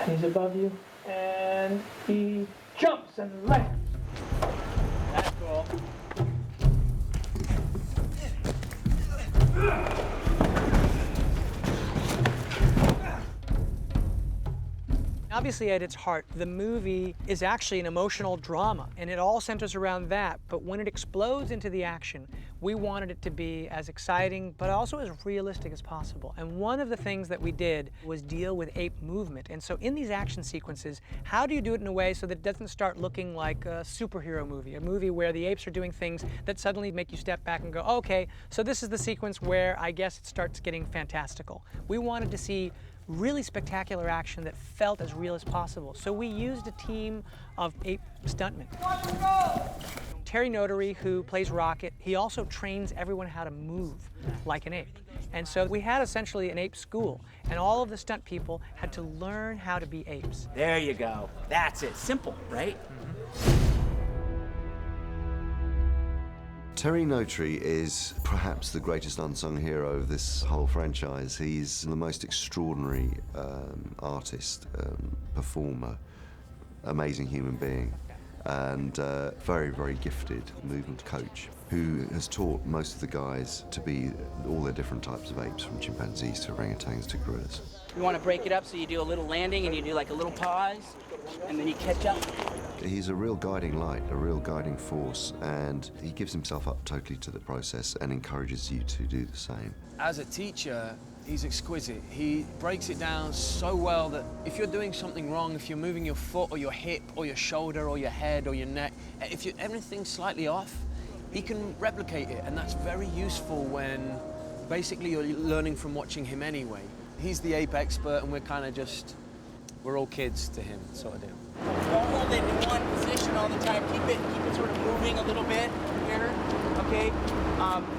And he's above you, and he jumps and lands. That's cool. Obviously, at its heart, the movie is actually an emotional drama, and it all centers around that. But when it explodes into the action, we wanted it to be as exciting, but also as realistic as possible. And one of the things that we did was deal with ape movement. And so in these action sequences, how do you do it in a way so that it doesn't start looking like a superhero movie, a movie where the apes are doing things that suddenly make you step back and go, okay, so this is the sequence where I guess it starts getting fantastical. We wanted to see really spectacular action that felt as real as possible. So we used a team of ape stuntmen. Terry Notary, who plays Rocket, he also trains everyone how to move like an ape. And so we had essentially an ape school, and all of the stunt people had to learn how to be apes. There you go. That's it. Simple, right? Terry Notary is perhaps the greatest unsung hero of this whole franchise. He's the most extraordinary artist, performer, amazing human being, and very, very gifted movement coach who has taught most of the guys to be all the different types of apes, from chimpanzees to orangutans to gorillas. You want to break it up so you do a little landing and you do like a little pause, and then you catch up. He's a real guiding light, a real guiding force, and he gives himself up totally to the process and encourages you to do the same. As a teacher, he's exquisite. He breaks it down so well that if you're doing something wrong, if you're moving your foot or your hip or your shoulder or your head or your neck, if everything's slightly off, he can replicate it, and that's very useful when basically you're learning from watching him anyway. He's the ape expert, and we're kind of just, we're all kids to him, sort of deal. Don't hold it in one position all the time. Keep it sort of moving a little bit here, okay?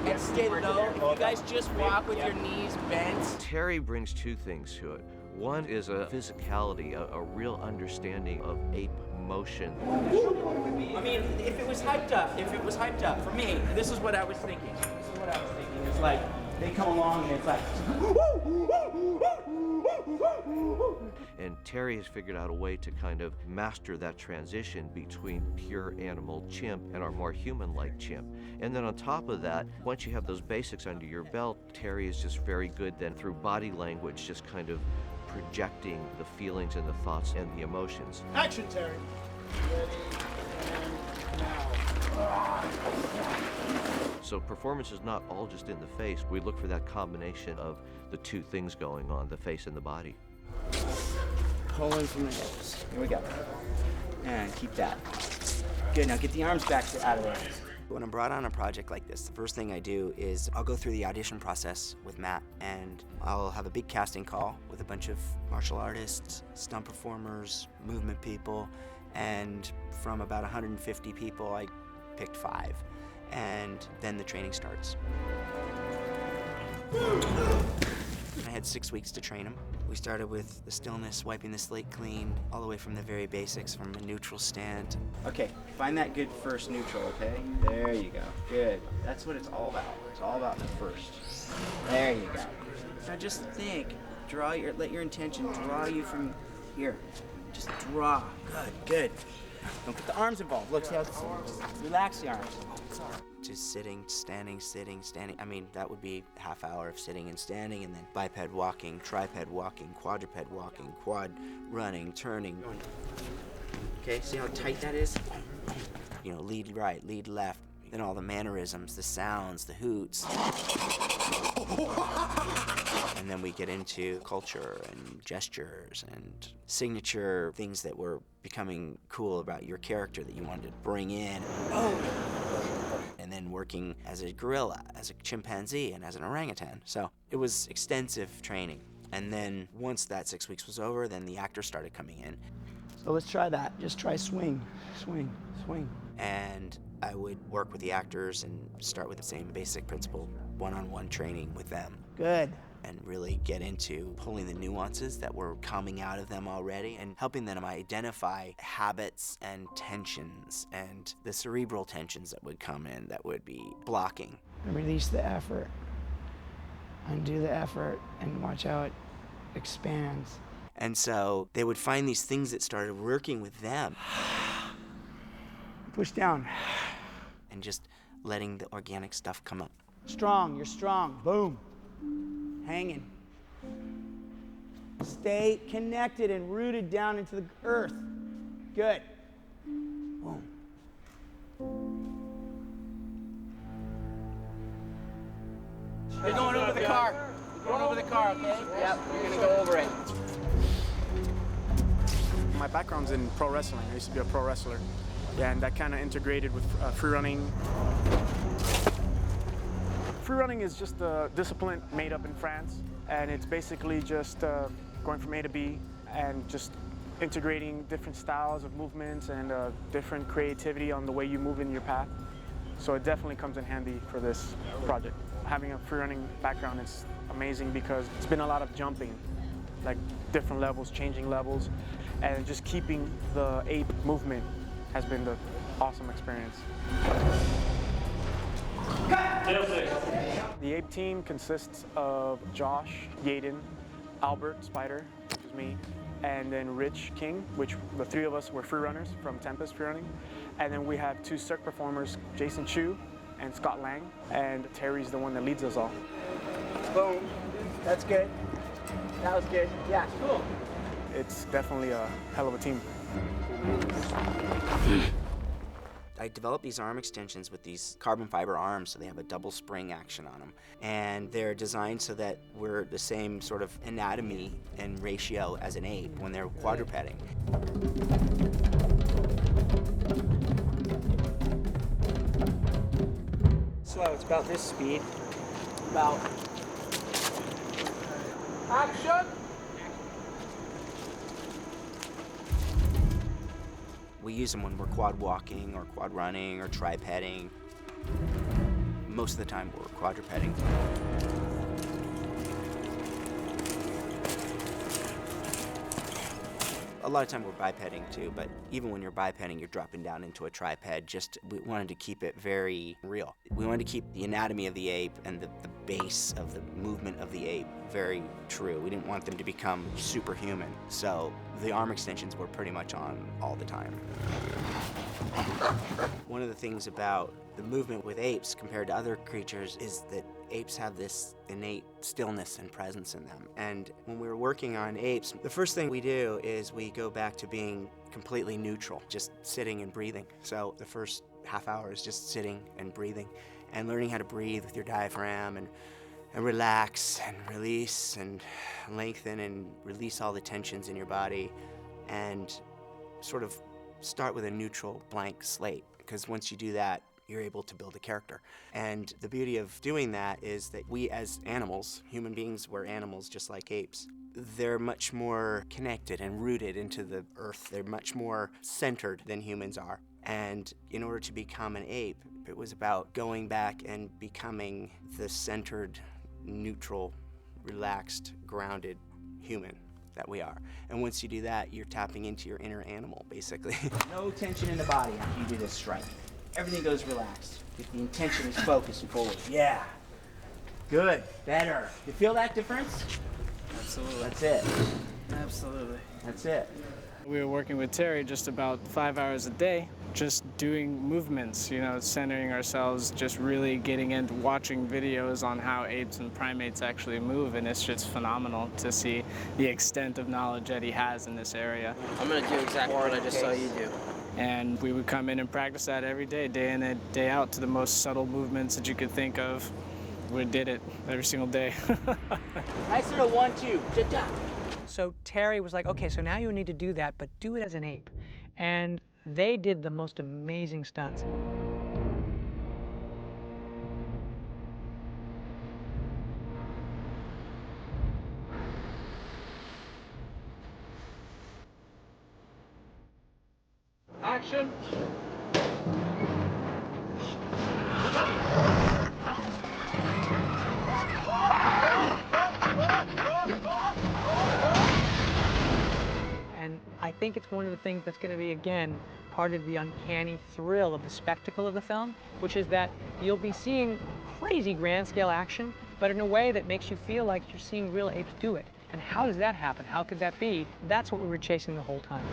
And stay low. If you guys just walk with your knees bent. Terry brings two things to it. One is a physicality, a real understanding of ape motion. I mean, if it was hyped up, for me, this is what I was thinking. It's like, they come along and it's like, and Terry has figured out a way to kind of master that transition between pure animal chimp and our more human-like chimp. And then on top of that, once you have those basics under your belt, Terry is just very good then through body language, just kind of projecting the feelings and the thoughts and the emotions. Action, Terry. Ready, and now. So performance is not all just in the face. We look for that combination of the two things going on, the face and the body. pull in from the hips. Here we go. And keep that. Good, now get the arms back out of there. When I'm brought on a project like this, the first thing I do is I'll go through the audition process with Matt, and I'll have a big casting call with a bunch of martial artists, stunt performers, movement people, and from about 150 people, I picked 5. And then the training starts. I had 6 weeks to train him. We started with the stillness, wiping the slate clean, all the way from the very basics, from a neutral stand. Okay, find that good first neutral, okay? There you go, good. That's what it's all about. It's all about the first. There you go. Now just think, let your intention draw you from here. Just draw, good. Don't get the arms involved. Look, see how it's, just relax the arms. Just sitting, standing, sitting, standing. I mean, that would be a half hour of sitting and standing, and then biped walking, triped walking, quadruped walking, quad running, turning. Okay, see how tight that is? You know, lead right, lead left. Then all the mannerisms, the sounds, the hoots. And then we get into culture and gestures and signature things that were becoming cool about your character that you wanted to bring in. And then working as a gorilla, as a chimpanzee, and as an orangutan. So it was extensive training. And then once that 6 weeks was over, then the actors started coming in. So let's try that. Just try swing, swing, swing. And I would work with the actors and start with the same basic principle, one-on-one training with them. Good. And really get into pulling the nuances that were coming out of them already and helping them identify habits and tensions and the cerebral tensions that would come in that would be blocking. And release the effort. Undo the effort and watch how it expands. And so they would find these things that started working with them. Push down. And just letting the organic stuff come up. Strong, you're strong. Boom. Hanging. Stay connected and rooted down into the earth. Good. Boom. You're going over the car. You're going over the car, okay? Yep, you're gonna go over it. My background's in pro wrestling. I used to be a pro wrestler. Yeah, and that kind of integrated with free running. Free running is just a discipline made up in France, and it's basically just going from A to B and just integrating different styles of movements and different creativity on the way you move in your path. So it definitely comes in handy for this project. Having a free running background is amazing because it's been a lot of jumping, like different levels, changing levels, and just keeping the ape movement has been the awesome experience. The ape team consists of Josh, Yaden, Albert, Spider, which is me, and then Rich King, which the three of us were free runners from Tempest Free Running. And then we have two circ performers, Jason Chu and Scott Lang, and Terry's the one that leads us all. Boom. That's good. That was good. Yeah, cool. It's definitely a hell of a team. I developed these arm extensions with these carbon fiber arms, so they have a double spring action on them. And they're designed so that we're the same sort of anatomy and ratio as an ape when they're quadrupeding. Slow, it's about this speed. About. Action! We use them when we're quad walking or quad running or tripeding. Most of the time we're quadrupeding. A lot of time we're bipeding too, but even when you're bipeding, you're dropping down into a triped. We wanted to keep it very real. We wanted to keep the anatomy of the ape and the base of the movement of the ape very true. We didn't want them to become superhuman, so the arm extensions were pretty much on all the time. One of the things about the movement with apes compared to other creatures is that apes have this innate stillness and presence in them. And when we were working on apes, the first thing we do is we go back to being completely neutral, just sitting and breathing. So the first half hour is just sitting and breathing and learning how to breathe with your diaphragm and relax and release and lengthen and release all the tensions in your body and sort of start with a neutral blank slate, because once you do that, you're able to build a character. And the beauty of doing that is that we as animals, human beings, we're animals just like apes. They're much more connected and rooted into the earth. They're much more centered than humans are. And in order to become an ape, it was about going back and becoming the centered, neutral, relaxed, grounded human that we are. And once you do that, you're tapping into your inner animal, basically. No tension in the body after you do this strike. Everything goes relaxed. The intention is focused forward. Yeah. Good. Better. You feel that difference? Absolutely. That's it. Absolutely. That's it. We were working with Terry just about 5 hours a day, just doing movements, centering ourselves, just really getting into watching videos on how apes and primates actually move, and it's just phenomenal to see the extent of knowledge that he has in this area. I'm gonna do exactly what I just saw you do. And we would come in and practice that every day, day in and day out, to the most subtle movements that you could think of. We did it every single day. Nice little 1-2. So Terry was like, okay, so now you need to do that, but do it as an ape. And they did the most amazing stunts. Action. And I think it's one of the things that's going to be, again, part of the uncanny thrill of the spectacle of the film, which is that you'll be seeing crazy grand scale action, but in a way that makes you feel like you're seeing real apes do it. And how does that happen? How could that be? That's what we were chasing the whole time.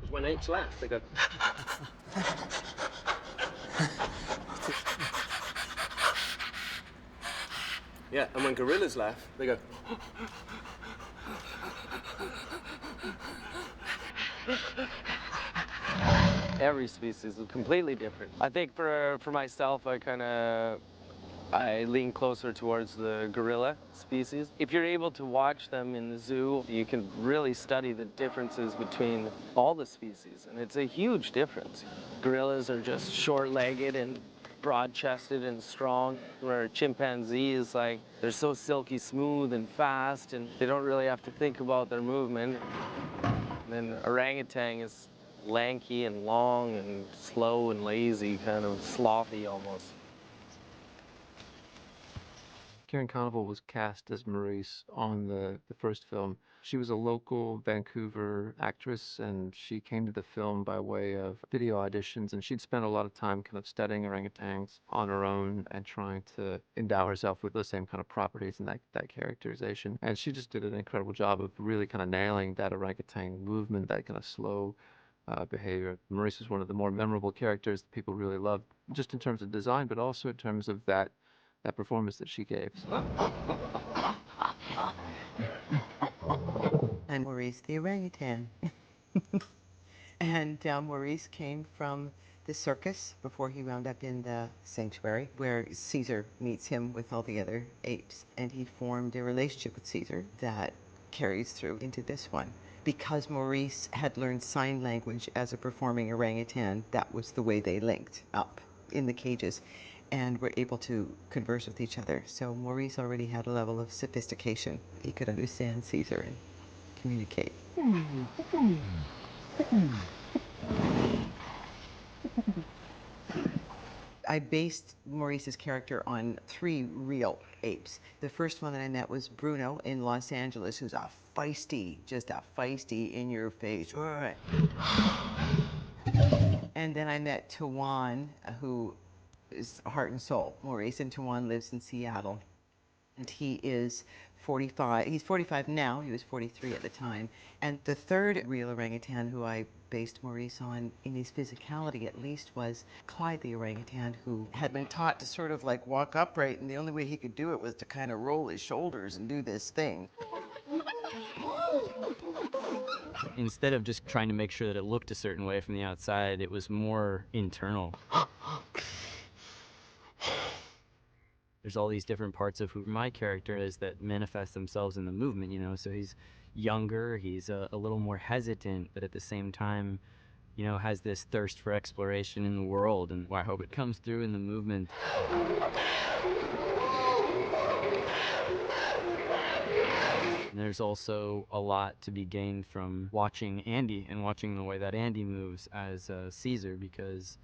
When apes laugh, they go. Yeah, and when gorillas laugh, they go. Every species is completely different. I think for myself, I lean closer towards the gorilla species. If you're able to watch them in the zoo, you can really study the differences between all the species, and it's a huge difference. Gorillas are just short-legged and broad-chested and strong, where chimpanzees, like, they're so silky smooth and fast, and they don't really have to think about their movement. And then orangutan is lanky and long and slow and lazy, kind of slothy almost. Karen Conoval was cast as Maurice on the first film. She was a local Vancouver actress, and she came to the film by way of video auditions, and she'd spent a lot of time kind of studying orangutans on her own and trying to endow herself with the same kind of properties and that characterization. And she just did an incredible job of really kind of nailing that orangutan movement, that kind of slow behavior. Maurice was one of the more memorable characters that people really loved, just in terms of design, but also in terms of that performance that she gave. I'm Maurice the orangutan. And Maurice came from the circus before he wound up in the sanctuary, where Caesar meets him with all the other apes. And he formed a relationship with Caesar that carries through into this one. Because Maurice had learned sign language as a performing orangutan, that was the way they linked up in the cages and were able to converse with each other. So Maurice already had a level of sophistication. He could understand Caesar and communicate. I based Maurice's character on 3 real apes. The first one that I met was Bruno in Los Angeles, who's a feisty, just a feisty in your face. And then I met Tawan, who is heart and soul. Maurice, and Tawan lives in Seattle. And he is 45. He's 45 now. He was 43 at the time. And the third real orangutan who I based Maurice on, in his physicality at least, was Clyde the orangutan, who had been taught to sort of like walk upright, and the only way he could do it was to kind of roll his shoulders and do this thing. Instead of just trying to make sure that it looked a certain way from the outside, it was more internal. There's all these different parts of who my character is that manifest themselves in the movement, you know, so he's younger, he's a little more hesitant, but at the same time, you know, has this thirst for exploration in the world, and I hope it comes through in the movement. And there's also a lot to be gained from watching Andy and watching the way that Andy moves as Caesar, because,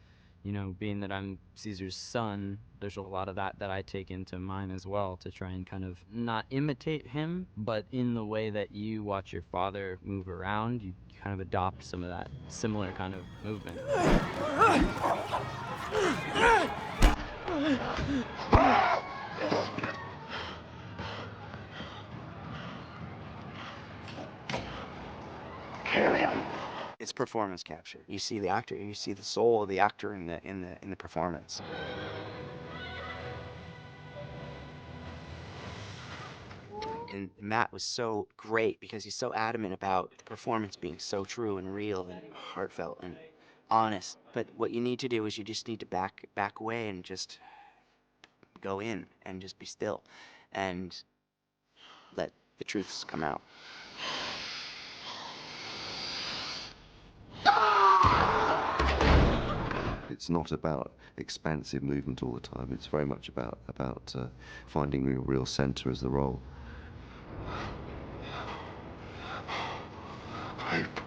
you know, being that I'm Caesar's son, there's a lot of that I take into mine as well, to try and kind of not imitate him, but in the way that you watch your father move around, you kind of adopt some of that similar kind of movement. It's performance capture. You see the actor, you see the soul of the actor in the performance. And Matt was so great because he's so adamant about the performance being so true and real and heartfelt and honest. But what you need to do is you just need to back away and just go in and just be still and let the truths come out. It's not about expansive movement all the time. It's very much about finding your real center as the role. Ape.